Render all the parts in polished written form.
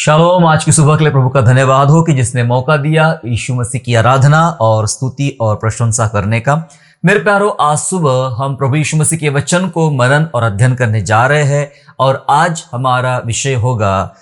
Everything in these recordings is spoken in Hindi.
शालोम। आज की सुबह के लिए प्रभु का धन्यवाद हो कि जिसने मौका दिया यीशु मसीह की आराधना और स्तुति और प्रशंसा करने का। मेरे प्यारो, आज सुबह हम प्रभु यीशु मसीह के वचन को मनन और अध्ययन करने जा रहे हैं और आज हमारा विषय होगा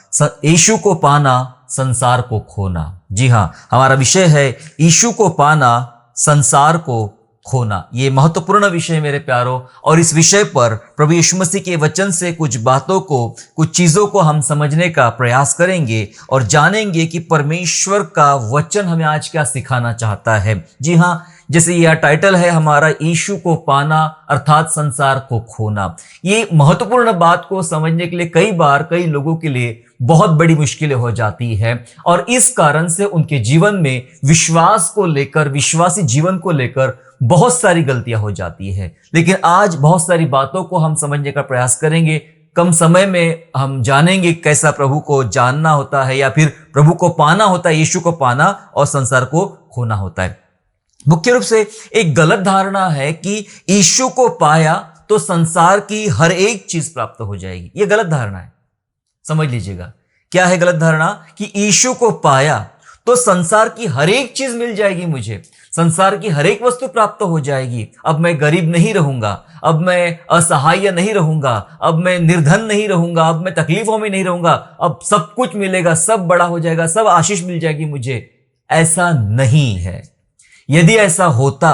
यीशु को पाना, संसार को खोना। जी हाँ, हमारा विषय है यीशु को पाना, संसार को खोना। ये महत्वपूर्ण विषय है मेरे प्यारो, और इस विषय पर प्रभु यीशु मसीह के वचन से कुछ बातों को, कुछ चीजों को हम समझने का प्रयास करेंगे और जानेंगे कि परमेश्वर का वचन हमें आज क्या सिखाना चाहता है। जी हाँ, जैसे यह टाइटल है हमारा, यीशु को पाना अर्थात संसार को खोना। ये महत्वपूर्ण बात को समझने के लिए कई बार कई लोगों के लिए बहुत बड़ी मुश्किलें हो जाती है और इस कारण से उनके जीवन में विश्वास को लेकर, विश्वासी जीवन को लेकर बहुत सारी गलतियां हो जाती है। लेकिन आज बहुत सारी बातों को हम समझने का प्रयास करेंगे। कम समय में हम जानेंगे कैसा प्रभु को जानना होता है या फिर प्रभु को पाना होता है, यीशु को पाना और संसार को खोना होता है। मुख्य रूप से एक गलत धारणा है कि यीशु को पाया तो संसार की हर एक चीज प्राप्त हो जाएगी। यह गलत धारणा है, समझ लीजिएगा। क्या है गलत धारणा? कि यीशु को पाया तो संसार की हर एक चीज मिल जाएगी, मुझे संसार की हर एक वस्तु प्राप्त हो जाएगी। अब मैं गरीब नहीं रहूंगा, अब मैं असहाय नहीं रहूंगा, अब मैं निर्धन नहीं रहूंगा, अब मैं तकलीफों में नहीं रहूंगा, अब सब कुछ मिलेगा, सब बड़ा हो जाएगा, सब आशीष मिल जाएगी मुझे। ऐसा नहीं है। यदि ऐसा होता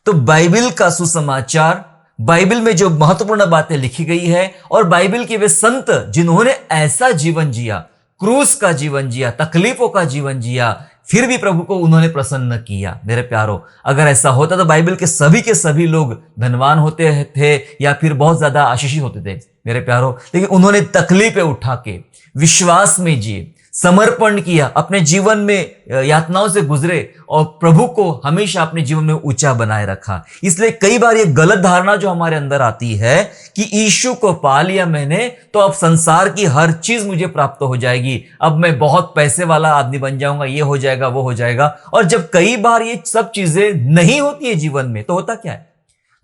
तो बाइबिल का सुसमाचार, बाइबिल में जो महत्वपूर्ण बातें लिखी गई है और बाइबिल के वे संत जिन्होंने ऐसा जीवन जिया, क्रूस का जीवन जिया, तकलीफों का जीवन जिया, फिर भी प्रभु को उन्होंने प्रसन्न किया। मेरे प्यारो, अगर ऐसा होता तो बाइबिल के सभी लोग धनवान होते थे या फिर बहुत ज्यादा आशीषित होते थे मेरे प्यारो। लेकिन उन्होंने तकलीफें उठा के विश्वास में जिए, समर्पण किया, अपने जीवन में यातनाओं से गुजरे और प्रभु को हमेशा अपने जीवन में ऊंचा बनाए रखा। इसलिए कई बार ये गलत धारणा जो हमारे अंदर आती है कि यीशु को पा लिया मैंने तो अब संसार की हर चीज मुझे प्राप्त हो जाएगी, अब मैं बहुत पैसे वाला आदमी बन जाऊंगा, ये हो जाएगा, वो हो जाएगा। और जब कई बार ये सब चीजें नहीं होती है जीवन में, तो होता क्या है?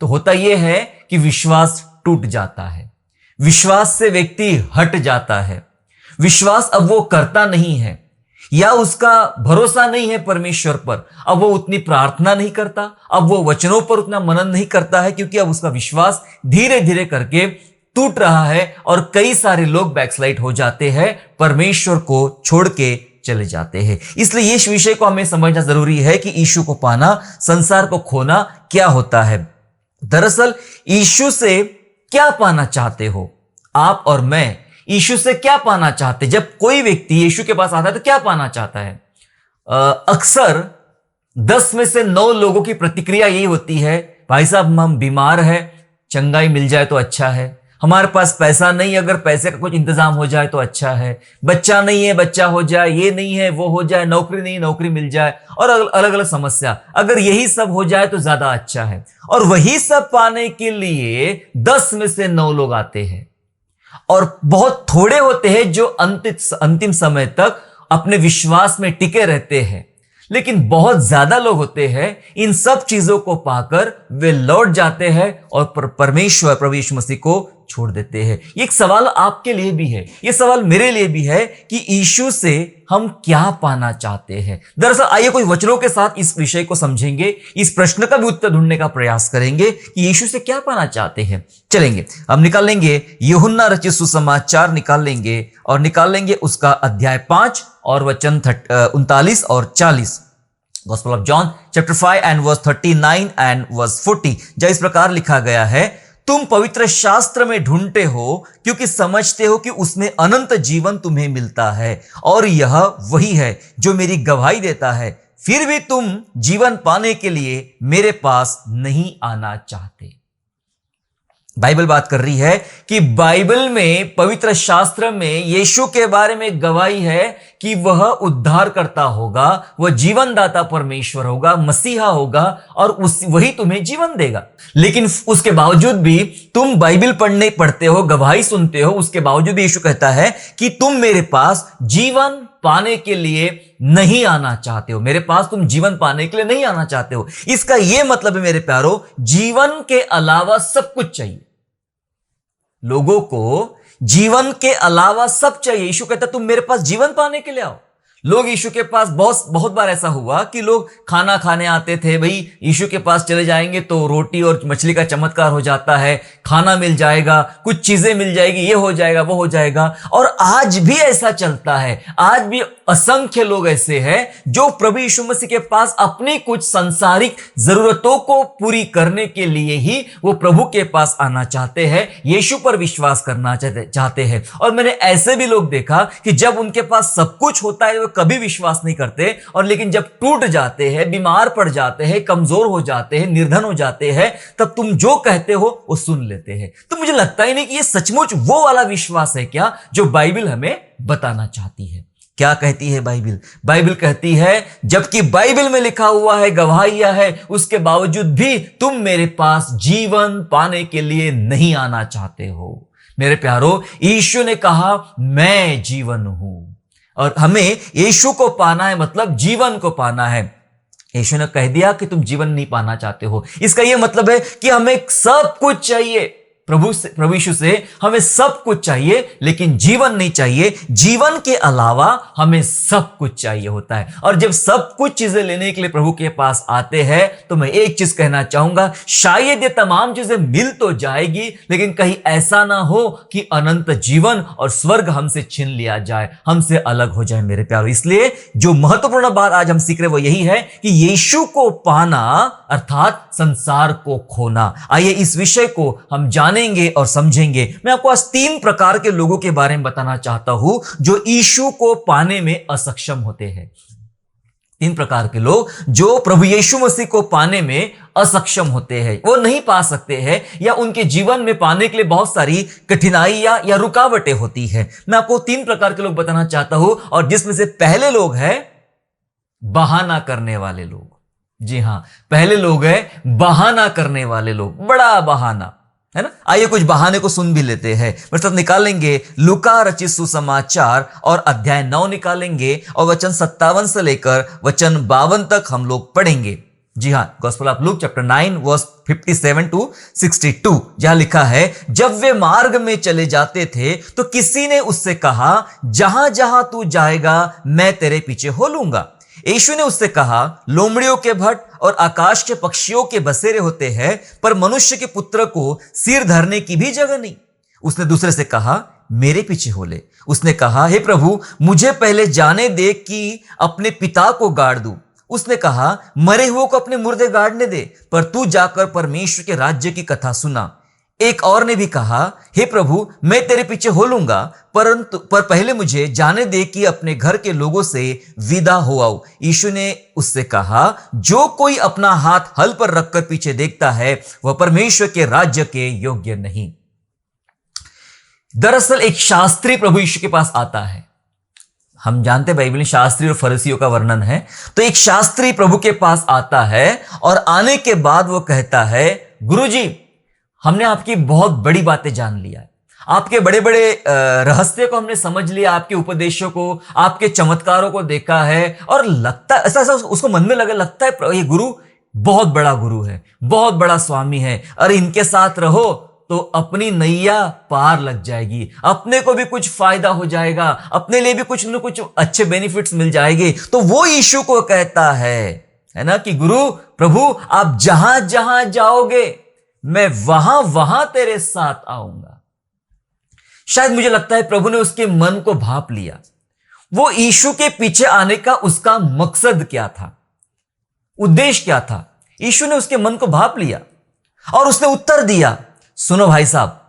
तो होता यह है कि विश्वास टूट जाता है, विश्वास से व्यक्ति हट जाता है, विश्वास अब वो करता नहीं है या उसका भरोसा नहीं है परमेश्वर पर। अब वो उतनी प्रार्थना नहीं करता, अब वो वचनों पर उतना मनन नहीं करता है, क्योंकि अब उसका विश्वास धीरे धीरे करके टूट रहा है और कई सारे लोग बैकस्लाइड हो जाते हैं, परमेश्वर को छोड़ के चले जाते हैं। इसलिए इस विषय को हमें समझना जरूरी है कि यीशु को पाना, संसार को खोना क्या होता है। दरअसल यीशु से क्या पाना चाहते हो आप और मैं? यीशु से क्या पाना चाहते? जब कोई व्यक्ति यीशु के पास आता है तो क्या पाना चाहता है? अक्सर 10 में से 9 लोगों की प्रतिक्रिया यही होती है, भाई साहब हम बीमार हैं, चंगाई मिल जाए तो अच्छा है। हमारे पास पैसा नहीं, अगर पैसे का कुछ इंतजाम हो जाए तो अच्छा है। बच्चा नहीं है, बच्चा हो जाए। ये नहीं है, वो हो जाए। नौकरी नहीं, नौकरी मिल जाए। और अलग अलग समस्या, अगर यही सब हो जाए तो ज्यादा अच्छा है। और वही सब पाने के लिए 10 में से 9 लोग आते हैं और बहुत थोड़े होते हैं जो अंतिम समय तक अपने विश्वास में टिके रहते हैं। लेकिन बहुत ज्यादा लोग होते हैं इन सब चीजों को पाकर वे लौट जाते हैं और परमेश्वर प्रभु यीशु मसीह को छोड़ देते हैं। एक सवाल आपके लिए भी है, ये सवाल मेरे लिए भी है कि यीशु से हम क्या पाना चाहते हैं। दरअसल आइए कुछ वचनों के साथ इस विषय को समझेंगे, इस प्रश्न का भी उत्तर ढूंढने का प्रयास करेंगे कि यीशु से क्या पाना चाहते हैं। चलेंगे, हम निकाल लेंगे यूहन्ना रचित सुसमाचार, निकाल लेंगे उसका अध्याय 5 और वचन 39 और 40। Gospel of John chapter 5 and verse 39 and verse 40। जहाँ इस प्रकार लिखा गया है, तुम पवित्र शास्त्र में ढूंढते हो क्योंकि समझते हो कि उसमें अनंत जीवन तुम्हें मिलता है, और यह वही है जो मेरी गवाही देता है। फिर भी तुम जीवन पाने के लिए मेरे पास नहीं आना चाहते। बाइबल बात कर रही है कि बाइबल में, पवित्र शास्त्र में यीशु के बारे में गवाही है कि वह उद्धार करता होगा, वह जीवनदाता परमेश्वर होगा, मसीहा होगा और वही तुम्हें जीवन देगा। लेकिन उसके बावजूद भी तुम बाइबल पढ़ते हो, गवाही सुनते हो, उसके बावजूद भी यीशु कहता है कि तुम मेरे पास जीवन पाने के लिए नहीं आना चाहते हो, मेरे पास तुम जीवन पाने के लिए नहीं आना चाहते हो। इसका यह मतलब है मेरे प्यारो, जीवन के अलावा सब कुछ चाहिए। लोगों को जीवन के अलावा सब चाहिए। यीशु कहता तुम मेरे पास जीवन पाने के लिए आओ। लोग यीशु के पास बहुत बार ऐसा हुआ कि लोग खाना खाने आते थे, भाई यीशु के पास चले जाएंगे तो रोटी और मछली का चमत्कार हो जाता है, खाना मिल जाएगा, कुछ चीजें मिल जाएगी, ये हो जाएगा वो हो जाएगा। और आज भी ऐसा चलता है। आज भी असंख्य लोग ऐसे हैं जो प्रभु यीशु मसीह के पास अपनी कुछ सांसारिक जरूरतों को पूरी करने के लिए ही वो प्रभु के पास आना चाहते हैं, यीशु पर विश्वास करना चाहते हैं। और मैंने ऐसे भी लोग देखा कि जब उनके पास सब कुछ होता है वो कभी विश्वास नहीं करते, और लेकिन जब टूट जाते हैं, बीमार पड़ जाते हैं, कमजोर हो जाते हैं, निर्धन हो जाते हैं, तब तुम जो कहते हो वो सुन लेते हैं। तो मुझे लगता ही नहीं कि ये सचमुच वो वाला विश्वास है क्या जो बाइबल हमें बताना चाहती है। क्या कहती है बाइबल? बाइबल कहती है, जबकि बाइबल में लिखा हुआ है, गवाहियां है, उसके बावजूद भी तुम मेरे पास जीवन पाने के लिए नहीं आना चाहते हो। मेरे प्यारो, यीशु ने कहा मैं जीवन हूं, और हमें यीशु को पाना है, मतलब जीवन को पाना है। यीशु ने कह दिया कि तुम जीवन नहीं पाना चाहते हो, इसका यह मतलब है कि हमें सब कुछ चाहिए। प्रभु यीशु से हमें सब कुछ चाहिए, लेकिन जीवन नहीं चाहिए। जीवन के अलावा हमें सब कुछ चाहिए होता है। और जब सब कुछ चीजें लेने के लिए प्रभु के पास आते हैं, तो मैं एक चीज कहना चाहूंगा, शायद ये तमाम चीजें मिल तो जाएगी, लेकिन कहीं ऐसा ना हो कि अनंत जीवन और स्वर्ग हमसे छीन लिया जाए, हमसे अलग हो जाए मेरे प्यारो। इसलिए जो महत्वपूर्ण बात आज हम सीख रहे वो यही है कि यीशु को पाना अर्थात संसार को खोना। आइए इस विषय को हम जानेंगे और समझेंगे। मैं आपको आज 3 प्रकार के लोगों के बारे में बताना चाहता हूं जो यीशु को पाने में असक्षम होते हैं। 3 प्रकार के लोग जो प्रभु यीशु मसीह को पाने में असक्षम होते हैं, वो नहीं पा सकते हैं, या उनके जीवन में पाने के लिए बहुत सारी कठिनाइयां या रुकावटें होती है। मैं आपको 3 प्रकार के लोग बताना चाहता हूं, और जिसमें से पहले लोग हैं बहाना करने वाले लोग। जी हां, पहले लोग हैं बहाना करने वाले लोग, बड़ा बहाना है ना। आइए कुछ बहाने को सुन भी लेते हैं। मेरे साथ निकालेंगे लूका रचित सुसमाचार और अध्याय 9 निकालेंगे, और वचन 57 से लेकर वचन 52 तक हम लोग पढ़ेंगे। जी हां, Gospel of Luke chapter 9 verse 57 to 62, जहां लिखा है, जब वे मार्ग में चले जाते थे तो किसी ने उससे कहा, जहां जहां तू जाएगा मैं तेरे पीछे हो लूंगा। यीशु ने उससे कहा, लोमड़ियों के भट्ट और आकाश के पक्षियों के बसेरे होते हैं, पर मनुष्य के पुत्र को सिर धरने की भी जगह नहीं। उसने दूसरे से कहा, मेरे पीछे हो ले। उसने कहा, हे प्रभु, मुझे पहले जाने दे कि अपने पिता को गाड़ दूं। उसने कहा, मरे हुए को अपने मुर्दे गाड़ने दे, पर तू जाकर परमेश्वर के राज्य की कथा सुना। एक और ने भी कहा, हे प्रभु, मैं तेरे पीछे हो लूंगा, पर पहले मुझे जाने दे कि अपने घर के लोगों से विदा हो आऊं। यीशु ने उससे कहा, जो कोई अपना हाथ हल पर रखकर पीछे देखता है वह परमेश्वर के राज्य के योग्य नहीं। दरअसल एक शास्त्री प्रभु यीशु के पास आता है। हम जानते हैं बाइबल में शास्त्री और फरीसियों का वर्णन है। तो एक शास्त्री प्रभु के पास आता है, और आने के बाद वो कहता है, गुरुजी, हमने आपकी बहुत बड़ी बातें जान लिया है, आपके बड़े बड़े रहस्य को हमने समझ लिया, आपके उपदेशों को, आपके चमत्कारों को देखा है, और लगता ऐसा उसको मन में लगता है ये गुरु बहुत बड़ा गुरु है, बहुत बड़ा स्वामी है, और इनके साथ रहो तो अपनी नैया पार लग जाएगी, अपने को भी कुछ फायदा हो जाएगा, अपने लिए भी कुछ न कुछ अच्छे बेनिफिट्स मिल जाएंगे। तो वो यीशु को कहता है ना, कि गुरु प्रभु, आप जहां जहां जाओगे मैं वहां वहां तेरे साथ आऊंगा। शायद मुझे लगता है प्रभु ने उसके मन को भांप लिया। वो यीशु के पीछे आने का उसका मकसद क्या था, उद्देश्य क्या था, यीशु ने उसके मन को भांप लिया और उसने उत्तर दिया। सुनो भाई साहब,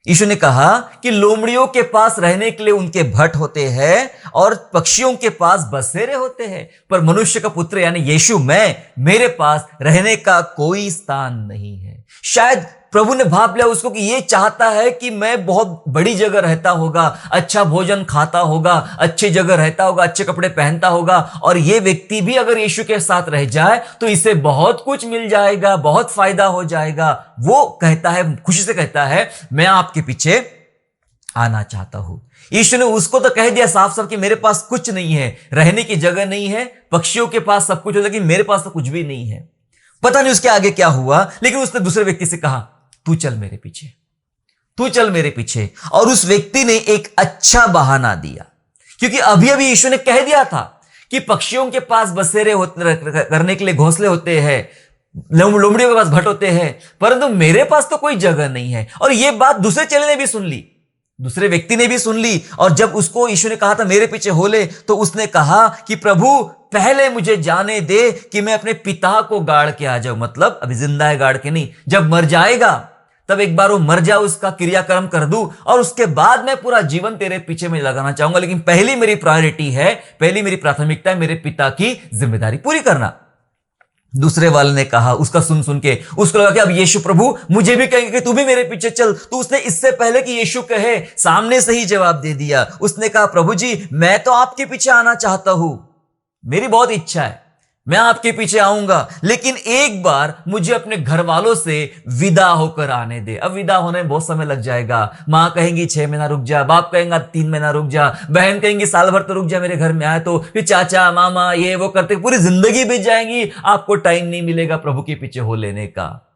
यीशु ने कहा कि लोमड़ियों के पास रहने के लिए उनके भट्ट होते हैं और पक्षियों के पास बसेरे होते हैं, पर मनुष्य का पुत्र यानी यीशु मेरे पास रहने का कोई स्थान नहीं है। शायद प्रभु ने भाप लिया उसको कि ये चाहता है कि मैं बहुत बड़ी जगह रहता होगा, अच्छा भोजन खाता होगा, अच्छी जगह रहता होगा, अच्छे कपड़े पहनता होगा, और ये व्यक्ति भी अगर यीशु के साथ रह जाए तो इसे बहुत कुछ मिल जाएगा, बहुत फायदा हो जाएगा। वो कहता है, खुशी से कहता है, मैं आपके पीछे आना चाहता हूं। यीशु ने उसको तो कह दिया साफ साफ कि मेरे पास कुछ नहीं है, रहने की जगह नहीं है, पक्षियों के पास सब कुछ हो, लेकिन मेरे पास तो कुछ भी नहीं है। पता नहीं उसके आगे क्या हुआ, लेकिन उसने दूसरे व्यक्ति से कहा, तू चल मेरे पीछे, तू चल मेरे पीछे। और उस व्यक्ति ने एक अच्छा बहाना दिया, क्योंकि अभी अभी यीशु ने कह दिया था कि पक्षियों के पास बसेरे करने के लिए घोंसले होते हैं, लोमड़ियों के पास भट होते हैं, परंतु मेरे पास तो कोई जगह नहीं है। और यह बात दूसरे चेले ने भी सुन ली, दूसरे व्यक्ति ने भी सुन ली। और जब उसको यीशु ने कहा था मेरे पीछे हो ले, तो उसने कहा कि प्रभु पहले मुझे जाने दे कि मैं अपने पिता को गाड़ के आ जाऊं। मतलब अभी जिंदा है, गाड़ के नहीं, जब मर जाएगा तब एक बार वो मर जाए, उसका क्रियाक्रम कर दूं, और उसके बाद मैं पूरा जीवन तेरे पीछे में लगाना चाहूंगा। लेकिन पहली मेरी प्रायोरिटी है, पहली मेरी प्राथमिकता है मेरे पिता की जिम्मेदारी पूरी करना। दूसरे वाले ने कहा, उसका सुन के उसको लगा कि अब यीशु प्रभु मुझे भी कहेंगे कि तू भी मेरे पीछे चल। तो उसने इससे पहले कि यीशु कहे सामने से ही जवाब दे दिया। उसने कहा प्रभु जी मैं तो आपके पीछे आना चाहता हूं, मेरी बहुत इच्छा है, मैं आपके पीछे आऊंगा, लेकिन एक बार मुझे अपने घर वालों से विदा होकर आने दे। अब विदा होने में बहुत समय लग जाएगा। मां कहेंगी 6 महीना रुक जा, बाप कहेंगे 3 महीना रुक जा, बहन कहेंगी साल भर तो रुक जा मेरे घर में आए तो, फिर चाचा मामा ये वो करते पूरी जिंदगी बीत जाएंगी, आपको टाइम नहीं मिलेगा प्रभु के पीछे हो लेने का।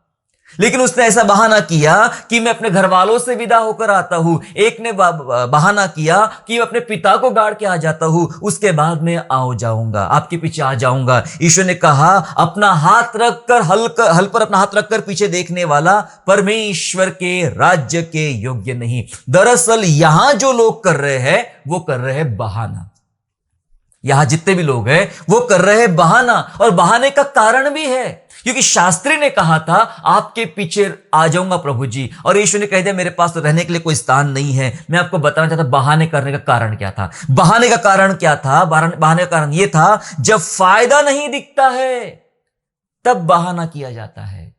लेकिन उसने ऐसा बहाना किया कि मैं अपने घर वालों से विदा होकर आता हूं। एक ने बहाना किया कि मैं अपने पिता को गाड़ के आ जाता हूं, उसके बाद मैं आ जाऊंगा, आपके पीछे आ जाऊंगा। ईश्वर ने कहा अपना हाथ रखकर हल पर अपना हाथ रखकर पीछे देखने वाला परमेश्वर के राज्य के योग्य नहीं। दरअसल यहां जो लोग कर रहे हैं वो कर रहे हैं बहाना। यहां जितने भी लोग हैं वो कर रहे हैं बहाना, और बहाने का कारण भी है, क्योंकि शास्त्री ने कहा था आपके पीछे आ जाऊंगा प्रभु जी, और यीशु ने कह दिया मेरे पास तो रहने के लिए कोई स्थान नहीं है। मैं आपको बताना चाहता बहाने करने का कारण क्या था। बहाने का कारण क्या था? बहाने का कारण यह था जब फायदा नहीं दिखता है तब बहाना किया जाता है।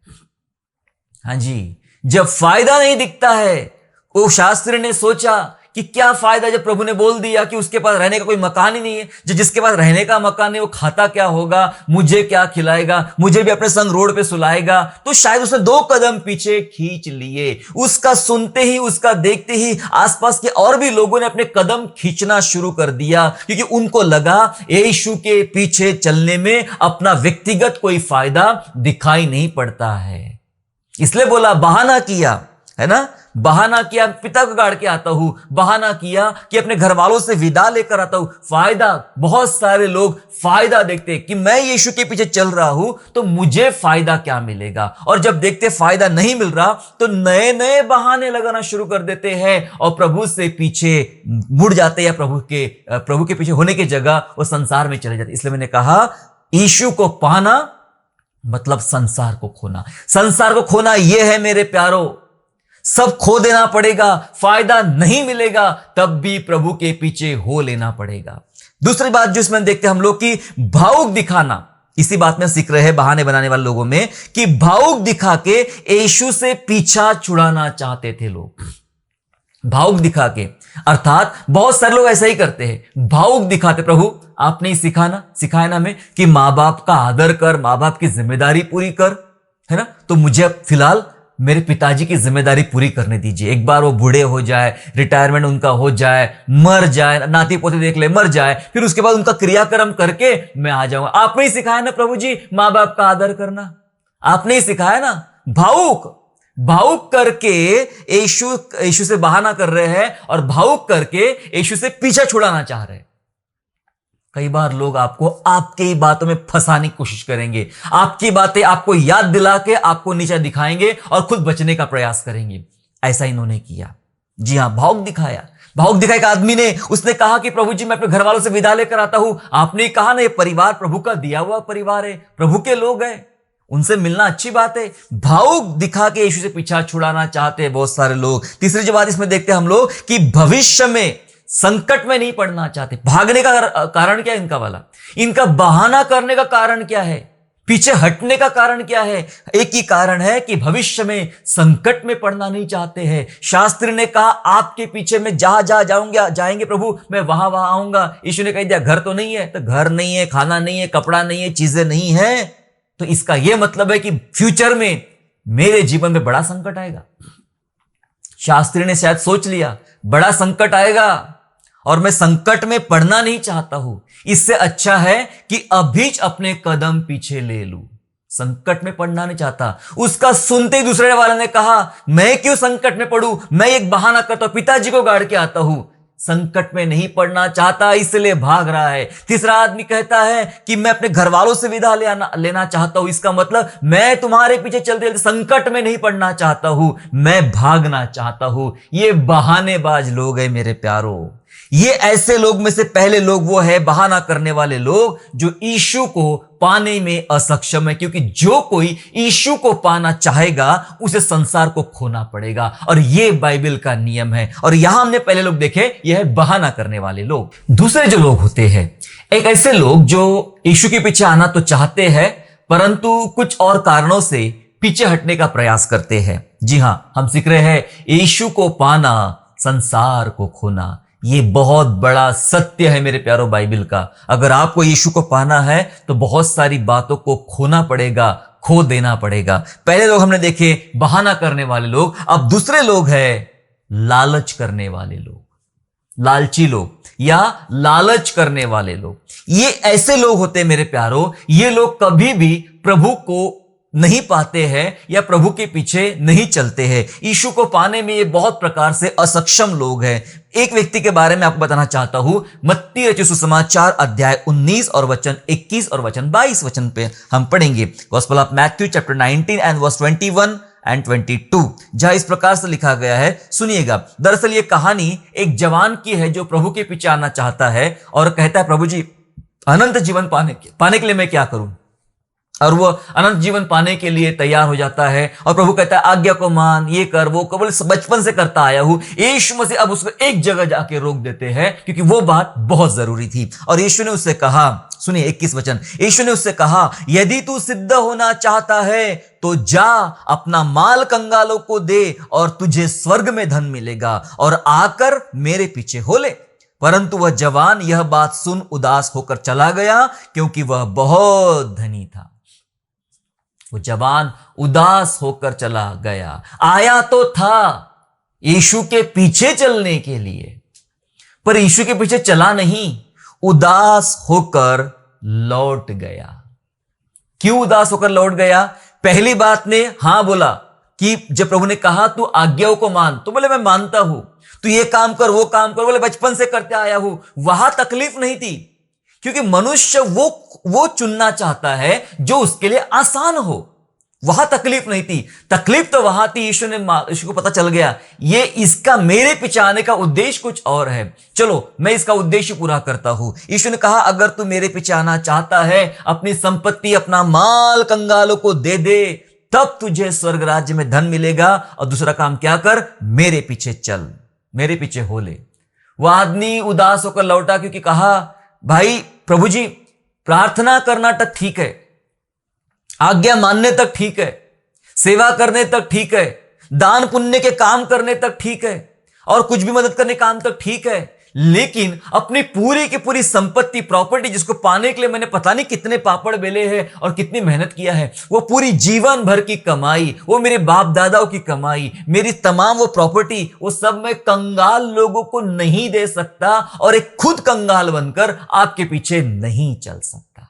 हां जी, जब फायदा नहीं दिखता है, वो शास्त्री ने सोचा कि क्या फायदा, जब प्रभु ने बोल दिया कि उसके पास रहने का कोई मकान ही नहीं है, जो जिसके पास रहने का मकान नहीं वो खाता क्या होगा, मुझे क्या खिलाएगा, मुझे भी अपने संग रोड पे सुलाएगा। तो शायद उसने 2 कदम पीछे खींच लिए। उसका सुनते ही, उसका देखते ही आसपास के और भी लोगों ने अपने कदम खींचना शुरू कर दिया, क्योंकि उनको लगा यीशु के पीछे चलने में अपना व्यक्तिगत कोई फायदा दिखाई नहीं पड़ता है। इसलिए बोला बहाना किया, है ना, बहाना किया पिता को गाड़ के आता हूं, बहाना किया कि अपने घर वालों से विदा लेकर आता हूं। फायदा, बहुत सारे लोग फायदा देखते कि मैं यीशु के पीछे चल रहा हूं तो मुझे फायदा क्या मिलेगा, और जब देखते फायदा नहीं मिल रहा तो नए नए बहाने लगाना शुरू कर देते हैं और प्रभु से पीछे मुड़ जाते, या प्रभु के पीछे होने की जगह वो संसार में चले जाते। इसलिए मैंने कहा यीशु को पाना मतलब संसार को खोना। संसार को खोना यह है मेरे प्यारो, सब खो देना पड़ेगा, फायदा नहीं मिलेगा, तब भी प्रभु के पीछे हो लेना पड़ेगा। दूसरी बात जो इसमें देखते हैं हम लोग की भावुक दिखाना, इसी बात में सीख रहे हैं बहाने बनाने वाले लोगों में, कि भावुक दिखा के यीशु से पीछा छुड़ाना चाहते थे लोग। भावुक दिखा के, अर्थात बहुत सारे लोग ऐसा ही करते हैं, भावुक दिखाते। प्रभु आपने सिखाया ना हमें कि मां बाप का आदर कर, मां बाप की जिम्मेदारी पूरी कर, है ना, तो मुझे अब फिलहाल मेरे पिताजी की जिम्मेदारी पूरी करने दीजिए। एक बार वो बूढ़े हो जाए, रिटायरमेंट उनका हो जाए, मर जाए, नाती पोते देख ले, मर जाए, फिर उसके बाद उनका क्रियाक्रम करके मैं आ जाऊंगा। आपने ही सिखाया ना प्रभु जी मां बाप का आदर करना, आपने ही सिखाया ना। भावुक करके यीशु से बहाना कर रहे हैं, और भावुक करके यीशु से पीछा छुड़ाना चाह रहे हैं। कई बार लोग आपको आपके ही बातों में फंसाने की कोशिश करेंगे, आपकी बातें आपको याद दिला के आपको नीचा दिखाएंगे और खुद बचने का प्रयास करेंगे। ऐसा इन्होंने किया। जी हां, भावुक दिखाया एक आदमी ने, उसने कहा कि प्रभु जी मैं अपने घर वालों से विदा लेकर आता हूं। आपने कहा ना ये परिवार प्रभु का दिया हुआ परिवार है, प्रभु के लोग हैं, उनसे मिलना अच्छी बात है। भावुक दिखा के यीशु से पीछा छुड़ाना चाहते हैं बहुत सारे लोग। तीसरी जो बात इसमें देखते हैं हम लोग कि भविष्य में संकट में नहीं पड़ना चाहते। भागने का कारण क्या है इनका वाला, इनका बहाना करने का कारण क्या है, पीछे हटने का कारण क्या है? एक ही कारण है कि भविष्य में संकट में पड़ना नहीं चाहते हैं। शास्त्री ने कहा आपके पीछे में जहां जाएंगे प्रभु मैं वहां आऊंगा। यीशु ने कह दिया घर तो नहीं है, तो घर नहीं है, खाना नहीं है, कपड़ा नहीं है, चीजें नहीं है, तो इसका यह मतलब है कि फ्यूचर में मेरे जीवन में बड़ा संकट आएगा। शास्त्री ने शायद सोच लिया बड़ा संकट आएगा और मैं संकट में पड़ना नहीं चाहता हूं, इससे अच्छा है कि अभी अपने कदम पीछे ले लूं। संकट में पड़ना नहीं चाहता। उसका सुनते ही दूसरे वाले ने कहा, मैं क्यों संकट में पड़ूं, मैं एक बहाना करता हूं, पिताजी को गाड़ के आता हूं। संकट में नहीं पड़ना चाहता, इसलिए भाग रहा है। तीसरा आदमी कहता है कि मैं अपने घर वालों से विदा लेना चाहता हूं। इसका मतलब मैं तुम्हारे पीछे चलते संकट में नहीं पड़ना चाहता हूं, मैं भागना चाहता हूं। ये बहानेबाज लोग हैं मेरे प्यारों। ये ऐसे लोग में से पहले लोग वो है बहाना करने वाले लोग जो यीशु को पाने में असक्षम है, क्योंकि जो कोई यीशु को पाना चाहेगा उसे संसार को खोना पड़ेगा, और ये बाइबल का नियम है। और यहां हमने पहले लोग देखे, यह है बहाना करने वाले लोग। दूसरे जो लोग होते हैं, एक ऐसे लोग जो यीशु के पीछे आना तो चाहते हैं परंतु कुछ और कारणों से पीछे हटने का प्रयास करते हैं। जी हां, हम सीख रहे हैं यीशु को पाना संसार को खोना। ये बहुत बड़ा सत्य है मेरे प्यारो बाइबल का। अगर आपको यीशु को पाना है तो बहुत सारी बातों को खोना पड़ेगा, खो देना पड़ेगा। पहले लोग हमने देखे बहाना करने वाले लोग, अब दूसरे लोग हैं लालच करने वाले लोग, लालची लोग या लालच करने वाले लोग। ये ऐसे लोग होते हैं मेरे प्यारो, ये लोग कभी भी प्रभु को नहीं पाते हैं या प्रभु के पीछे नहीं चलते हैं। यीशु को पाने में ये बहुत प्रकार से असक्षम लोग हैं। एक व्यक्ति के बारे में आपको बताना चाहता हूं। मत्ती रचित सुसमाचार अध्याय 19 और वचन 21 और वचन 22 वचन पे हम पढ़ेंगे। Gospel of Matthew chapter 19 and verse 21 and 22, जहां इस प्रकार से लिखा गया है, सुनिएगा। दरअसल ये कहानी एक जवान की है जो प्रभु के पीछे आना चाहता है और कहता है, प्रभु जी अनंत जीवन पाने के लिए मैं क्या करूं? और वो अनंत जीवन पाने के लिए तैयार हो जाता है और प्रभु कहता है आज्ञा को मान, ये कर वो कर, बोले बचपन से करता आया हूं। यीशु मसीह अब उसको एक जगह जाके रोक देते हैं क्योंकि वो बात बहुत जरूरी थी। और यीशु ने उससे कहा, सुनिए 21 वचन, यीशु ने उससे कहा, यदि तू सिद्ध होना चाहता है तो जा अपना माल कंगालों को दे और तुझे स्वर्ग में धन मिलेगा, और आकर मेरे पीछे हो ले। परंतु वह जवान यह बात सुन उदास होकर चला गया क्योंकि वह बहुत धनी था। वो जवान उदास होकर चला गया। आया तो था यीशु के पीछे चलने के लिए, पर यीशु के पीछे चला नहीं, उदास होकर लौट गया। क्यों उदास होकर लौट गया? पहली बात ने हां बोला कि जब प्रभु ने कहा तू आज्ञाओं को मान, तो बोले मैं मानता हूं, तू ये काम कर वो काम कर, बोले बचपन से करते आया हूं। वहां तकलीफ नहीं थी क्योंकि मनुष्य वो चुनना चाहता है जो उसके लिए आसान हो। वहां तकलीफ नहीं थी, तकलीफ तो वहां थी। यीशु को पता चल गया ये इसका मेरे पीछे आने का उद्देश्य कुछ और है, चलो मैं इसका उद्देश्य पूरा करता हूं। यीशु ने कहा अगर तू मेरे पीछे आना चाहता है, अपनी संपत्ति अपना माल कंगालों को दे दे, तब तुझे स्वर्ग राज्य में धन मिलेगा। और दूसरा काम क्या कर, मेरे पीछे चल, मेरे पीछे हो ले। वह आदमी उदास होकर लौटा क्योंकि कहा भाई प्रभु जी प्रार्थना करना तक ठीक है, आज्ञा मानने तक ठीक है, सेवा करने तक ठीक है, दान पुण्य के काम करने तक ठीक है, और कुछ भी मदद करने काम तक ठीक है, लेकिन अपनी पूरी की पूरी संपत्ति प्रॉपर्टी जिसको पाने के लिए मैंने पता नहीं कितने पापड़ बेले हैं और कितनी मेहनत किया है, वो पूरी जीवन भर की कमाई, वो मेरे बाप दादाओं की कमाई, मेरी तमाम वो प्रॉपर्टी, वो सब मैं कंगाल लोगों को नहीं दे सकता और एक खुद कंगाल बनकर आपके पीछे नहीं चल सकता।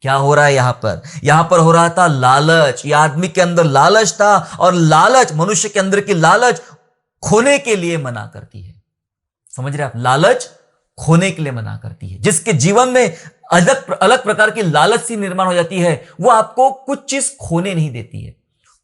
क्या हो रहा है यहां पर हो रहा था लालच। यह आदमी के अंदर लालच था, और लालच, मनुष्य के अंदर की लालच खोने के लिए मना करती है। समझ रहे आप? लालच खोने के लिए मना करती है। जिसके जीवन में अलग प्रकार की लालच सी निर्माण हो जाती है, वो आपको कुछ चीज खोने नहीं देती है।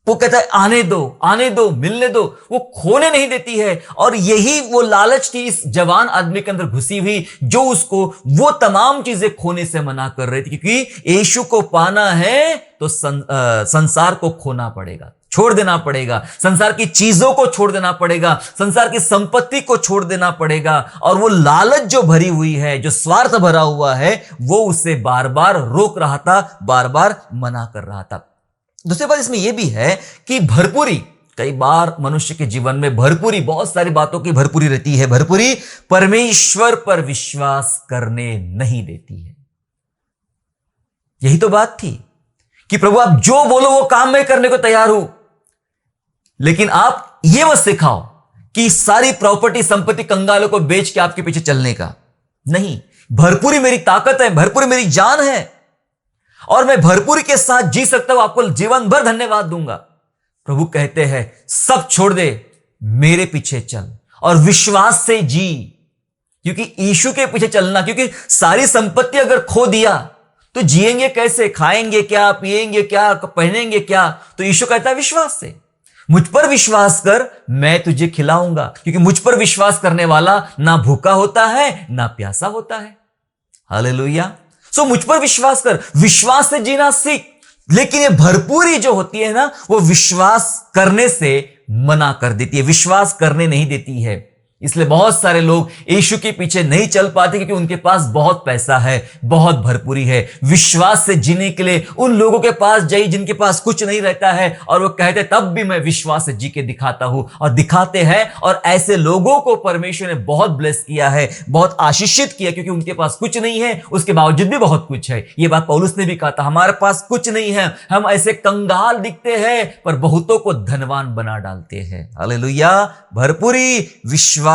वो कहता है आने दो, मिलने दो, वो खोने नहीं देती है। और यही वो लालच थी इस जवान आदमी के अंदर घुसी हुई, जो उसको वो तमाम चीजें खोने से मना कर रही थी। क्योंकि यीशु को पाना है तो संसार को खोना पड़ेगा, छोड़ देना पड़ेगा, संसार की चीजों को छोड़ देना पड़ेगा, संसार की संपत्ति को छोड़ देना पड़ेगा। और वो लालच जो भरी हुई है, जो स्वार्थ भरा हुआ है, वो उसे बार बार रोक रहा था, बार बार मना कर रहा था। दूसरी बात इसमें यह भी है कि भरपूरी, कई बार मनुष्य के जीवन में भरपूरी, बहुत सारी बातों की भरपूरी रहती है, भरपूरी परमेश्वर पर विश्वास करने नहीं देती है। यही तो बात थी कि प्रभु आप जो बोलो वो काम मैं करने को तैयार हूं, लेकिन आप ये मत सिखाओ कि सारी प्रॉपर्टी संपत्ति कंगालों को बेच के आपके पीछे चलने का नहीं। भरपूरी मेरी ताकत है, भरपूरी मेरी जान है। और मैं भरपूरी के साथ जी सकता हूं, आपको जीवन भर धन्यवाद दूंगा। प्रभु कहते हैं सब छोड़ दे, मेरे पीछे चल और विश्वास से जी। क्योंकि यीशु के पीछे चलना, क्योंकि सारी संपत्ति अगर खो दिया तो जिएंगे कैसे, खाएंगे क्या, पिएंगे क्या, पहनेंगे क्या? तो यीशु कहता है विश्वास से। मुझ पर विश्वास कर, मैं तुझे खिलाऊंगा, क्योंकि मुझ पर विश्वास करने वाला ना भूखा होता है ना प्यासा होता है। हालेलुया। सो मुझ पर विश्वास कर, विश्वास से जीना सीख। लेकिन ये भरपूरी जो होती है ना, वो विश्वास करने से मना कर देती है, विश्वास करने नहीं देती है। इसलिए बहुत सारे लोग यीशु के पीछे नहीं चल पाते, क्योंकि उनके पास बहुत पैसा है, बहुत भरपूरी है। विश्वास से जीने के लिए उन लोगों के पास जाइए जिनके पास कुछ नहीं रहता है, और वो कहते तब भी मैं विश्वास से जी के दिखाता हूं, और दिखाते हैं। और ऐसे लोगों को परमेश्वर ने बहुत ब्लेस किया है, बहुत आशीषित किया, क्योंकि उनके पास कुछ नहीं है, उसके बावजूद भी बहुत कुछ है। ये बात पौलुस ने भी कहा था, हमारे पास कुछ नहीं है, हम ऐसे कंगाल दिखते हैं पर बहुतों को धनवान बना डालते हैं। हालेलुया। भरपूरी विश्वास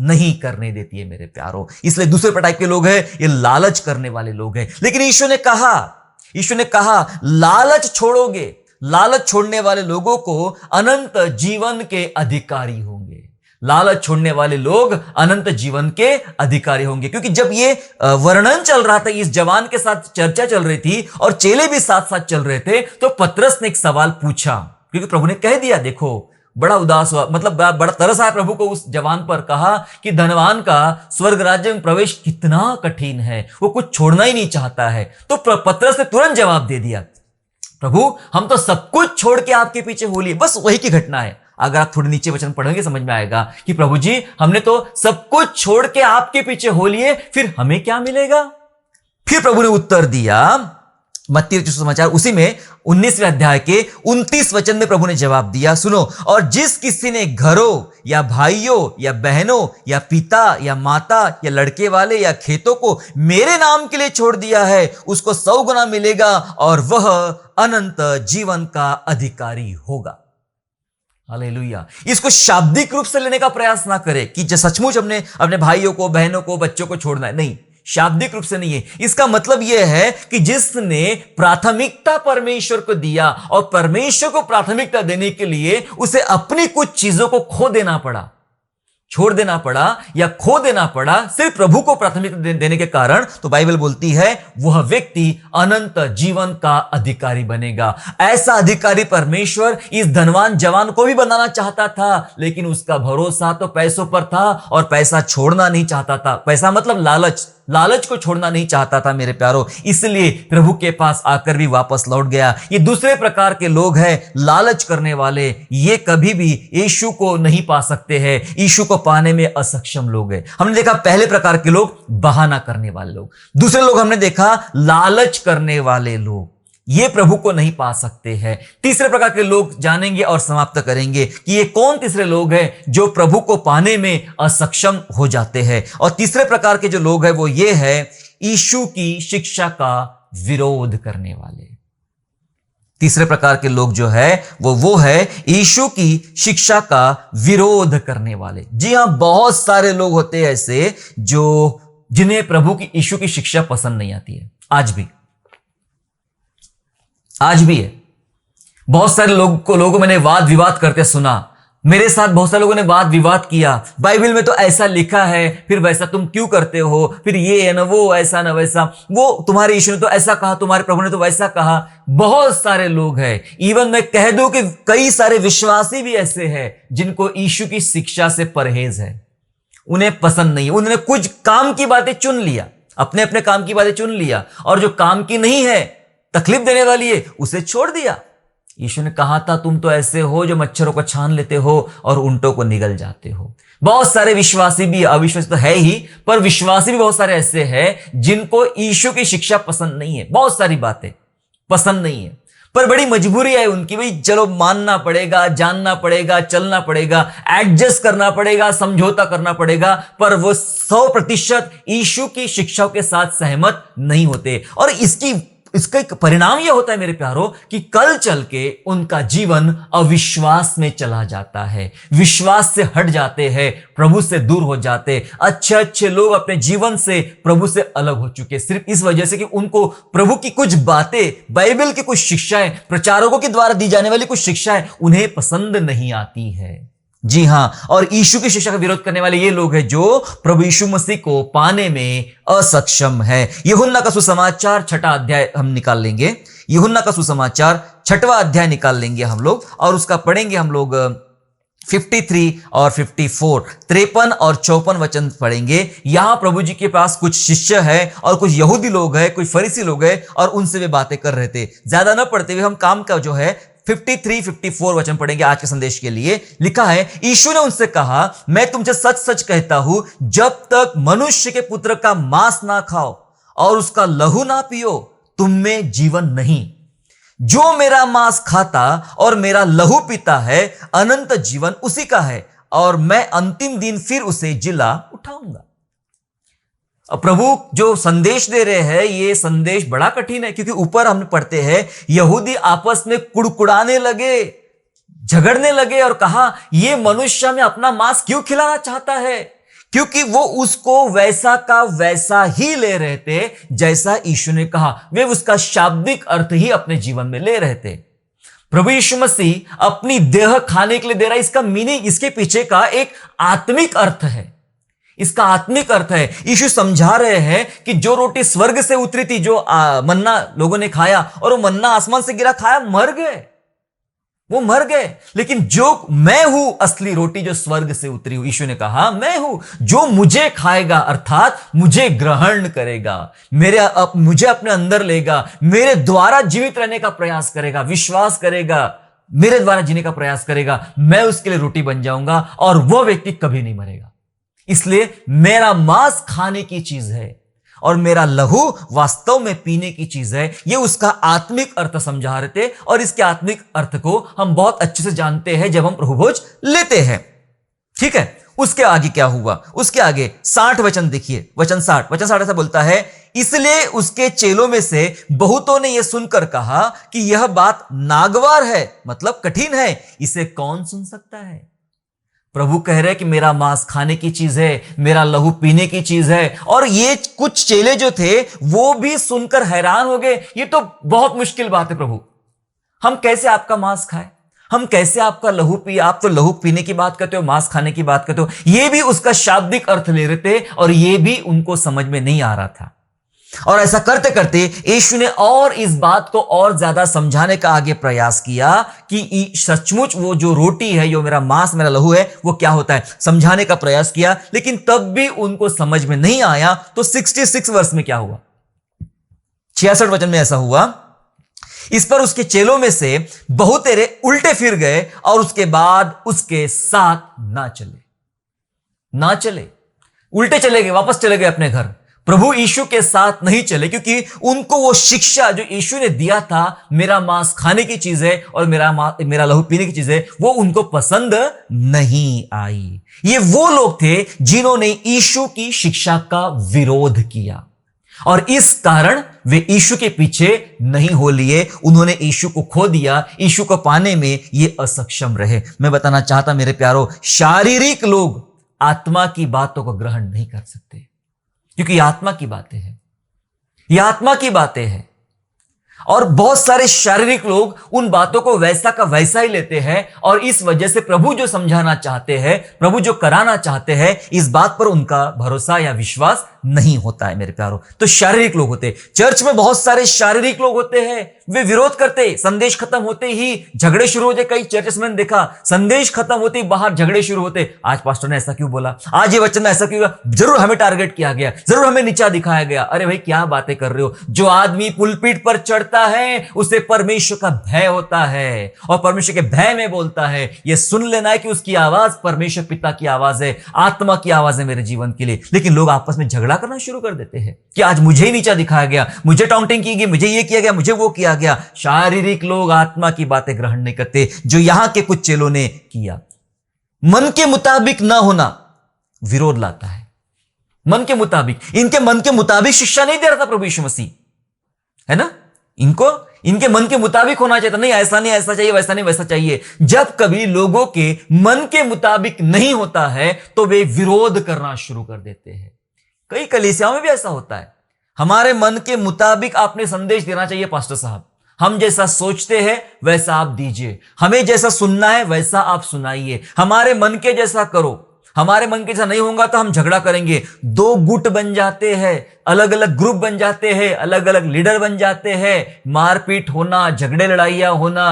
नहीं करने देती है मेरे प्यारों। इसलिए दूसरे टाइप के लोग हैं, ये लालच करने वाले लोग हैं। लेकिन यीशु ने कहा लालच छोड़ोगे, लालच छोड़ने वाले लोगों को अनंत जीवन के अधिकारी होंगे। लालच छोड़ने वाले लोग अनंत जीवन के अधिकारी होंगे। क्योंकि जब ये वर्णन चल रहा था, इस जवान के साथ चर्चा चल रही थी और चेले भी साथ साथ चल रहे थे, तो पतरस ने एक सवाल पूछा, क्योंकि प्रभु ने कह दिया, देखो बड़ा उदास हुआ, मतलब बड़ा तरस आया प्रभु को उस जवान पर। कहा कि धनवान का स्वर्ग राज्य में प्रवेश कितना कठिन है, वो कुछ छोड़ना ही नहीं चाहता है। तो पतरस ने तुरंत जवाब दे दिया, प्रभु हम तो सब कुछ छोड़ के आपके पीछे हो लिए। बस वही की घटना है। अगर आप थोड़े नीचे वचन पढ़ेंगे समझ में आएगा कि प्रभु जी हमने तो सब कुछ छोड़ के आपके पीछे हो लिए, फिर हमें क्या मिलेगा? फिर प्रभु ने उत्तर दिया, मत्ती रचित सुसमाचार उसी में 19वें अध्याय के 29 वचन में प्रभु ने जवाब दिया, सुनो, और जिस किसी ने घरों या भाइयों या बहनों या पिता या माता या लड़के वाले या खेतों को मेरे नाम के लिए छोड़ दिया है, उसको 100 गुना मिलेगा और वह अनंत जीवन का अधिकारी होगा। हालेलुया। इसको शाब्दिक रूप से लेने का प्रयास ना करें कि सचमुच हमने अपने भाइयों को, बहनों को, बच्चों को छोड़ना है। नहीं, शाब्दिक रूप से नहीं है। इसका मतलब यह है कि जिसने प्राथमिकता परमेश्वर को दिया और परमेश्वर को प्राथमिकता देने के लिए उसे अपनी कुछ चीजों को खो देना पड़ा, छोड़ देना पड़ा या खो देना पड़ा, सिर्फ प्रभु को प्राथमिकता देने के कारण, तो बाइबल बोलती है वह व्यक्ति अनंत जीवन का अधिकारी बनेगा। ऐसा अधिकारी परमेश्वर इस धनवान जवान को भी बनाना चाहता था, लेकिन उसका भरोसा तो पैसों पर था और पैसा छोड़ना नहीं चाहता था। पैसा मतलब लालच को छोड़ना नहीं चाहता था मेरे प्यारों, इसलिए प्रभु के पास आकर भी वापस लौट गया। ये दूसरे प्रकार के लोग हैं, लालच करने वाले। ये कभी भी यीशु को नहीं पा सकते हैं, यीशु को पाने में असक्षम लोग हैं। हमने देखा पहले प्रकार के लोग बहाना करने वाले लोग, दूसरे लोग हमने देखा लालच करने वाले लोग, ये प्रभु को नहीं पा सकते हैं। तीसरे प्रकार के लोग जानेंगे और समाप्त करेंगे कि ये कौन तीसरे लोग हैं जो प्रभु को पाने में असक्षम हो जाते हैं। और तीसरे प्रकार के जो लोग हैं वो ये है यीशु की शिक्षा का विरोध करने वाले। तीसरे प्रकार के लोग जो है वो है यीशु की शिक्षा का विरोध करने वाले। जी हां, बहुत सारे लोग होते हैं ऐसे जिन्हें प्रभु की, यीशु की शिक्षा पसंद नहीं आती है। आज भी है। बहुत सारे लोगों को मैंने वाद विवाद करते सुना। मेरे साथ बहुत सारे लोगों ने वाद विवाद किया, बाइबल में तो ऐसा लिखा है, फिर वैसा तुम क्यों करते हो, फिर ये है ना वो, ऐसा ना वैसा, वो तुम्हारे यीशु ने तो ऐसा कहा, तुम्हारे प्रभु ने तो वैसा कहा। बहुत सारे लोग हैं, इवन मैं कह दूं कि कई सारे विश्वासी भी ऐसे हैं जिनको यीशु की शिक्षा से परहेज है, उन्हें पसंद नहीं। उन्होंने कुछ काम की बातें चुन लिया, अपने अपने काम की बातें चुन लिया, और जो काम की नहीं है, तकलीफ देने वाली है, उसे छोड़ दिया। यीशु ने कहा था तुम तो ऐसे हो जो मच्छरों को छान लेते हो और ऊंटों को निगल जाते हो। बहुत सारे विश्वासी भी, अविश्वासी तो है ही, पर विश्वासी भी बहुत सारे ऐसे हैं जिनको यीशु की शिक्षा पसंद नहीं है, बहुत सारी बातें पसंद नहीं है, पर बड़ी मजबूरी है उनकी, भाई चलो मानना पड़ेगा, जानना पड़ेगा, चलना पड़ेगा, एडजस्ट करना पड़ेगा, समझौता करना पड़ेगा, पर वो 100% यीशु की शिक्षाओं के साथ सहमत नहीं होते। और इसकी इसका एक परिणाम यह होता है मेरे प्यारों कि कल चल के उनका जीवन अविश्वास में चला जाता है, विश्वास से हट जाते हैं, प्रभु से दूर हो जाते। अच्छे अच्छे लोग अपने जीवन से प्रभु से अलग हो चुके सिर्फ इस वजह से कि उनको प्रभु की कुछ बातें, बाइबल की कुछ शिक्षाएं, प्रचारकों के द्वारा दी जाने वाली कुछ शिक्षाएं उन्हें पसंद नहीं आती है। जी हां, और यीशु की शिक्षा का विरोध करने वाले ये लोग हैं जो प्रभु यीशु मसीह को पाने में असक्षम है। यूहन्ना का सुसमाचार 6वां अध्याय हम निकाल लेंगे। यूहन्ना का सुसमाचार 6वां अध्याय निकाल लेंगे हम लोग और उसका पढ़ेंगे हम लोग 53 और 54, 53 और 54 वचन पढ़ेंगे। यहां प्रभु जी के पास कुछ शिष्य है और कुछ यहूदी लोग हैं, कुछ फरीसी लोग हैं और उनसे वे बातें कर रहे थे। ज्यादा न पढ़ते हुए हम काम का जो है 53, 54 वचन पढ़ेंगे आज के संदेश के लिए। लिखा है, यीशु ने उनसे कहा, मैं तुमसे सच सच कहता हूं, जब तक मनुष्य के पुत्र का मांस ना खाओ और उसका लहू ना पियो, तुम में जीवन नहीं। जो मेरा मांस खाता और मेरा लहू पीता है, अनंत जीवन उसी का है और मैं अंतिम दिन फिर उसे जिला उठाऊंगा। अब प्रभु जो संदेश दे रहे हैं, ये संदेश बड़ा कठिन है, क्योंकि ऊपर हम पढ़ते हैं यहूदी आपस में कुड़कुड़ाने लगे, झगड़ने लगे और कहा, ये मनुष्य में अपना मांस क्यों खिलाना चाहता है? क्योंकि वो उसको वैसा का वैसा ही ले रहे थे जैसा यीशु ने कहा। वे उसका शाब्दिक अर्थ ही अपने जीवन में ले रहे थे। प्रभु यीशु मसीह अपनी देह खाने के लिए दे रहा है। इसका मीनिंग, इसके पीछे का एक आत्मिक अर्थ है। इसका आत्मिक अर्थ है, यीशु समझा रहे हैं कि जो रोटी स्वर्ग से उतरी थी, जो मन्ना लोगों ने खाया और वो मन्ना आसमान से गिरा, खाया, मर गए, वो मर गए। लेकिन जो मैं हूं असली रोटी जो स्वर्ग से उतरी हुई, यीशु ने कहा, मैं हूं, जो मुझे खाएगा अर्थात मुझे ग्रहण करेगा, मुझे अपने अंदर लेगा, मेरे द्वारा जीवित रहने का प्रयास करेगा, विश्वास करेगा, मेरे द्वारा जीने का प्रयास करेगा, मैं उसके लिए रोटी बन जाऊंगा और वह व्यक्ति कभी नहीं मरेगा। इसलिए मेरा मांस खाने की चीज है और मेरा लहू वास्तव में पीने की चीज है। यह उसका आत्मिक अर्थ समझा रहे थे और इसके आत्मिक अर्थ को हम बहुत अच्छे से जानते हैं जब हम प्रभु भोज लेते हैं। ठीक है, उसके आगे क्या हुआ? उसके आगे 60 वचन देखिए, वचन 60 ऐसा बोलता है, इसलिए उसके चेलों में से बहुतों ने यह सुनकर कहा कि यह बात नागवार है, मतलब कठिन है, इसे कौन सुन सकता है? प्रभु कह रहे हैं कि मेरा मांस खाने की चीज है, मेरा लहू पीने की चीज है। और ये कुछ चेले जो थे वो भी सुनकर हैरान हो गए, ये तो बहुत मुश्किल बात है प्रभु, हम कैसे आपका मांस खाएं, हम कैसे आपका लहू पिए? आप तो लहू पीने की बात करते हो, मांस खाने की बात करते हो। ये भी उसका शाब्दिक अर्थ ले रहे थे और ये भी उनको समझ में नहीं आ रहा था। और ऐसा करते करते यीशु ने और इस बात को और ज्यादा समझाने का आगे प्रयास किया कि सचमुच वो जो रोटी है, जो मेरा मांस मेरा लहू है, वो क्या होता है, समझाने का प्रयास किया। लेकिन तब भी उनको समझ में नहीं आया। तो 66 वर्ष में क्या हुआ? 66 वचन में ऐसा हुआ, इस पर उसके चेलों में से बहुतेरे उल्टे फिर गए और उसके बाद उसके साथ ना चले, उल्टे चले गए, वापस चले गए अपने घर। प्रभु यीशु के साथ नहीं चले क्योंकि उनको वो शिक्षा जो यीशु ने दिया था, मेरा मांस खाने की चीज है और मेरा लहू पीने की चीज है, वो उनको पसंद नहीं आई। ये वो लोग थे जिन्होंने यीशु की शिक्षा का विरोध किया और इस कारण वे यीशु के पीछे नहीं हो लिए। उन्होंने यीशु को खो दिया, यीशु को पाने में ये असक्षम रहे। मैं बताना चाहता मेरे प्यारो, शारीरिक लोग आत्मा की बातों को ग्रहण नहीं कर सकते क्योंकि ये आत्मा की बातें हैं, ये आत्मा की बातें हैं। और बहुत सारे शारीरिक लोग उन बातों को वैसा का वैसा ही लेते हैं और इस वजह से प्रभु जो समझाना चाहते हैं, प्रभु जो कराना चाहते हैं, इस बात पर उनका भरोसा या विश्वास नहीं होता है मेरे प्यारों। तो शारीरिक लोग होते, चर्च में बहुत सारे शारीरिक लोग होते हैं, वे विरोध करते, संदेश खत्म होते ही झगड़े शुरू होते। कई चर्चेस में देखा, संदेश खत्म होते ही बाहर झगड़े शुरू होते। आज पास्टर ने ऐसा क्यों बोला, आज ये वचन में ऐसा क्यों हुआ, जरूर हमें टारगेट किया गया, जरूर हमें नीचा दिखाया गया। अरे भाई क्या बातें कर रहे हो? जो आदमी पुलपीठ पर चढ़ता है उसे परमेश्वर का भय होता है और परमेश्वर के भय में बोलता है। यह सुन लेना है कि उसकी आवाज परमेश्वर पिता की आवाज है, आत्मा की आवाज है मेरे जीवन के लिए। लेकिन लोग आपस में झगड़ा करना शुरू कर देते हैं कि आज मुझे ही नीचा दिखाया गया, मुझे टाउंटिंग की गई, मुझे ये किया गया, मुझे वो किया गया। शारीरिक लोग आत्मा की बातें ग्रहण नहीं करते, जो यहां के कुछ चेलों ने किया। मन के मुताबिक ना होना विरोध लाता है। मन के मुताबिक, इनके मन के मुताबिक शिक्षा नहीं दे रहा था प्रभु यीशु मसीह, है ना? इनके मन के मुताबिक होना चाहिए, नहीं ऐसा नहीं ऐसा चाहिए, वैसा नहीं वैसा चाहिए। जब कभी लोगों के मन के मुताबिक नहीं होता है तो वे विरोध करना शुरू कर देते हैं। कई कलीसियाओं में भी ऐसा होता है। हमारे मन के मुताबिक आपने संदेश देना चाहिए पास्टर साहब, हम जैसा सोचते हैं वैसा आप दीजिए, हमें जैसा सुनना है वैसा आप सुनाइए, हमारे मन के जैसा करो। हमारे मन के जैसा नहीं होगा तो हम झगड़ा करेंगे। दो गुट बन जाते हैं, अलग अलग ग्रुप बन जाते हैं, अलग अलग लीडर बन जाते हैं, मारपीट होना, झगड़े लड़ाइयां होना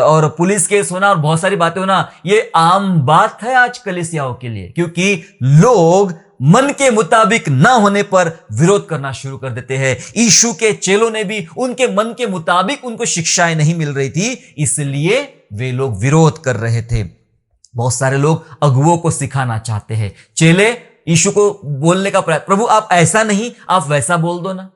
और पुलिस केस होना और बहुत सारी बातें होना, ये आम बात है आज कलीसियाओं के लिए, क्योंकि लोग मन के मुताबिक ना होने पर विरोध करना शुरू कर देते हैं। यीशु के चेलों ने भी उनके मन के मुताबिक उनको शिक्षाएं नहीं मिल रही थी, इसलिए वे लोग विरोध कर रहे थे। बहुत सारे लोग अगुओं को सिखाना चाहते हैं। चेले यीशु को बोलने का प्रयास, प्रभु आप ऐसा नहीं आप वैसा बोल दो ना।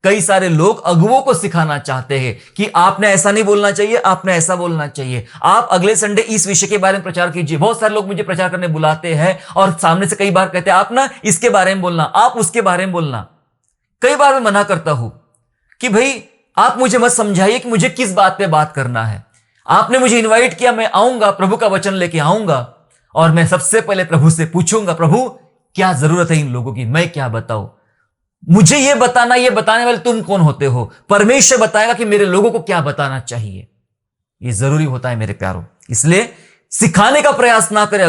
कई सारे लोग अगुओं को सिखाना चाहते हैं कि आपने ऐसा नहीं बोलना चाहिए, आपने ऐसा बोलना चाहिए, आप अगले संडे इस विषय के बारे में प्रचार कीजिए। बहुत सारे लोग मुझे प्रचार करने बुलाते हैं और सामने से कई बार कहते हैं आप ना इसके बारे में बोलना, आप उसके बारे में बोलना। कई बार मैं मना करता हूं कि भाई आप मुझे मत समझाइए कि मुझे किस बात पे बात करना है। आपने मुझे इनवाइट किया, मैं आऊंगा, प्रभु का वचन लेके आऊंगा और मैं सबसे पहले प्रभु से पूछूंगा, प्रभु क्या जरूरत है इन लोगों की, मैं क्या बताऊं, मुझे ये बताना, ये बताने वाले तुम कौन होते हो? परमेश्वर बताएगा कि मेरे लोगों को क्या बताना चाहिए। ये जरूरी होता है मेरे प्यारों। इसलिए सिखाने का प्रयास ना करें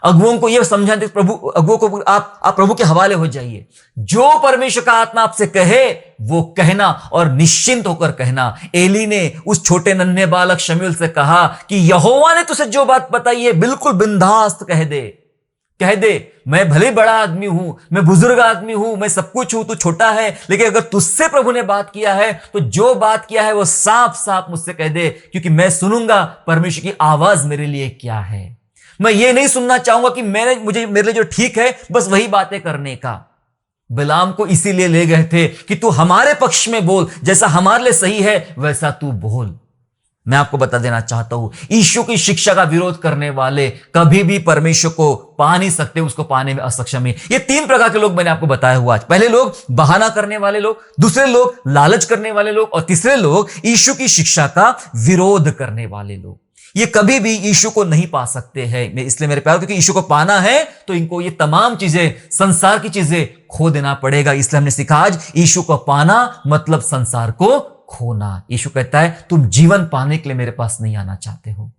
अगुओं को यह समझाते प्रभु, अगुओं को आप प्रभु के हवाले हो जाइए। जो परमेश्वर का आत्मा आपसे कहे वो कहना और निश्चिंत होकर कहना। एली ने उस छोटे नन्हे बालक शमूएल से कहा कि यहोवा ने तुझे जो बात बताई है बिल्कुल बिंदास्त कह दे। मैं भले बड़ा आदमी हूं, मैं बुजुर्ग आदमी हूं, मैं सब कुछ हूं, तू छोटा है, लेकिन अगर तुझसे प्रभु ने बात किया है तो जो बात किया है वो साफ साफ मुझसे कह दे, क्योंकि मैं सुनूंगा परमेश्वर की आवाज मेरे लिए क्या है। मैं ये नहीं सुनना चाहूंगा कि मेरे लिए जो ठीक है बस वही बातें करने का। बिलाम को इसीलिए ले गए थे कि तू हमारे पक्ष में बोल, जैसा हमारे लिए सही है वैसा तू बोल। मैं आपको बता देना चाहता हूं, यीशु की शिक्षा का विरोध करने वाले कभी भी परमेश्वर को पा नहीं सकते, उसको पाने में असक्षम है। ये तीन प्रकार के लोग मैंने आपको बताया हुआ आज। पहले लोग बहाना करने वाले लोग, दूसरे लोग लालच करने वाले लोग और तीसरे लोग यीशु की शिक्षा का विरोध करने वाले लोग। ये कभी भी यीशु को नहीं पा सकते हैं। इसलिए मेरे प्यार, क्योंकि यीशु को पाना है तो इनको ये तमाम चीजें, संसार की चीजें खो देना पड़ेगा। इसलिए हमने सीखा आज यीशु को पाना मतलब संसार को खोना। यीशु कहता है तुम जीवन पाने के लिए मेरे पास नहीं आना चाहते हो।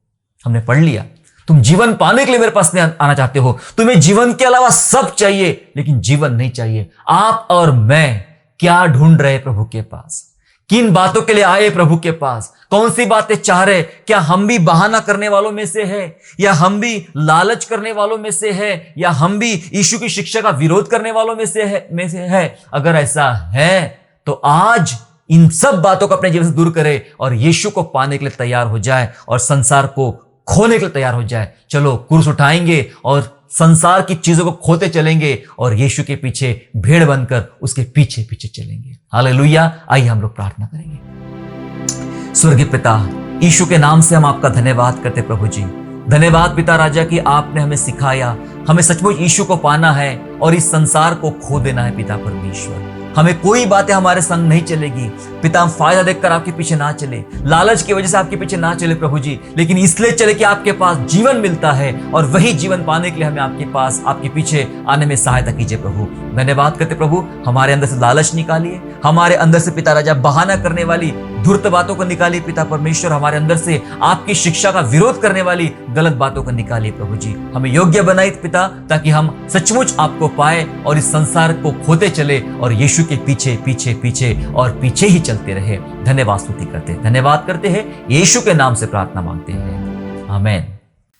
हमने पढ़ लिया, तुम जीवन पाने के लिए मेरे पास नहीं आना चाहते हो। तुम्हें जीवन के अलावा सब चाहिए लेकिन जीवन नहीं चाहिए। आप और मैं क्या ढूंढ रहे प्रभु के पास? किन बातों के लिए आए प्रभु के पास? कौन सी बातें चाह रहे? क्या हम भी बहाना करने वालों में से है, या हम भी लालच करने वालों में से है, या हम भी यीशु की शिक्षा का विरोध करने वालों में से है? अगर ऐसा है तो आज इन सब बातों को अपने जीवन से दूर करे और यीशु को पाने के लिए तैयार हो जाए और संसार को खोने के लिए तैयार हो जाए। चलो क्रूस उठाएंगे और संसार की चीजों को खोते चलेंगे और यीशु के पीछे भेड़ बनकर उसके पीछे पीछे चलेंगे। हालेलुया। आइए हम लोग प्रार्थना करेंगे। स्वर्गीय पिता, यीशु के नाम से हम आपका धन्यवाद करते प्रभु जी। धन्यवाद पिता राजा कि आपने हमें सिखाया, हमें सचमुच यीशु को पाना है और इस संसार को खो देना है। पिता परमेश्वर, हमें कोई बातें हमारे संग नहीं चलेगी पिता। हम फायदा देखकर आपके पीछे ना चले, लालच की वजह से आपके पीछे ना चले प्रभु जी, लेकिन इसलिए चले कि आपके पास जीवन मिलता है और वही जीवन पाने के लिए हमें आपके पास, आपके पीछे आने में सहायता कीजिए प्रभु। धन्यवाद करते प्रभु, हमारे अंदर से लालच निकालिए, हमारे अंदर से पिता राजा बहाना करने वाली धूर्त बातों को निकालिए पिता परमेश्वर। हमारे अंदर से आपकी शिक्षा का विरोध करने वाली गलत बातों को निकालिए प्रभु जी। हमें योग्य बनाइए पिता, ताकि हम सचमुच आपको पाए और इस संसार को खोते चले और यीशु के पीछे पीछे पीछे और पीछे ही चलते रहे। धन्यवाद स्तुति धन्यवाद करते हैं, यीशु के नाम से प्रार्थना मांगते हैं, आमीन।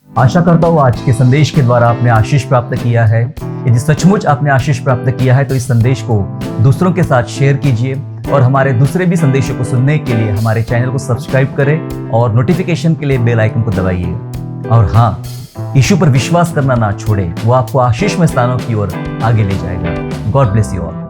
आशा करता हूँ आज के संदेश के द्वारा आपने आशीष प्राप्त किया है। यदि सचमुच आपने आशीष प्राप्त किया है तो इस संदेश को दूसरों के साथ शेयर कीजिए और हमारे दूसरे भी संदेशों को सुनने के लिए हमारे चैनल को सब्सक्राइब करें और नोटिफिकेशन के लिए बेल आइकन को दबाइए। और हाँ, यीशु पर विश्वास करना ना छोड़े, वो आपको आशीषमय स्थानों की ओर आगे ले जाएगा। God bless you all.